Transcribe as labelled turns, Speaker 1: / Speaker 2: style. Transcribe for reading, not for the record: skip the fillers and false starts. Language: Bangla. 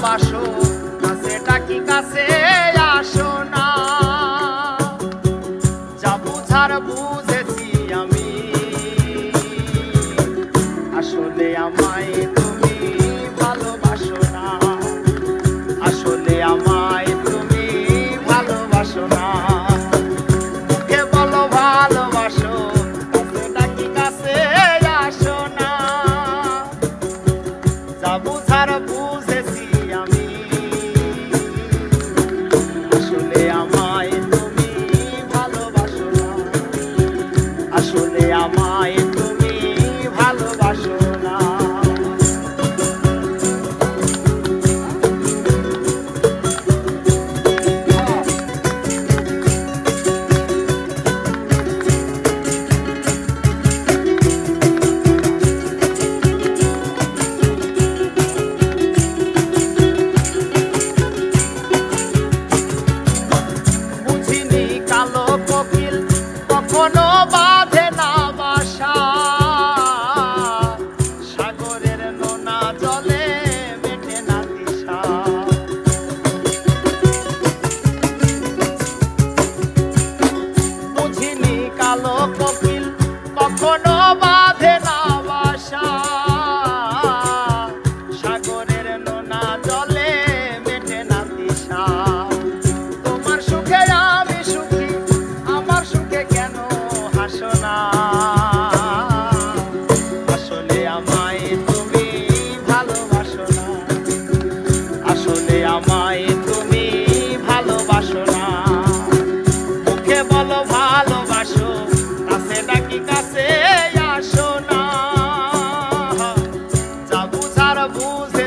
Speaker 1: ভালোবাসো, কাছে ডাকি কাছে আসো না। যা বুঝার বুঝেছি আমি, আসলে আমায় তুমি ভালোবাসো না, আসলে আমায় তুমি ভালোবাসো না। মুখে বলো ভালোবাসো, কাছে ডাকি কাছে আসো না। যা বুঝার বুঝেছি আমি, আসলে আমায় তুমি ভালোবাসো না, আসলে আমায় তুমি ভালোবাসো না। বুঝিনি কালো কোকিল কখনো বাঁধে না বাসা, সাগরের নোনা জলে মেটে না দিশা। বুঝিনি কালো কোকিল কখনো বাঁধে না বাসা, সাগরের নোনা জলে মেটে না দিশা। তোমার সুখে আমি সুখী, আমার সুখে কেন হাসো না। আসলে আমায় তুমি ভালোবাসো না, আসলে আমায় তুমি ভালোবাসো না। মুখে বলো ভালোবাসো, কাছে ডাকি কাছে আসো না। যা বুঝার বুঝে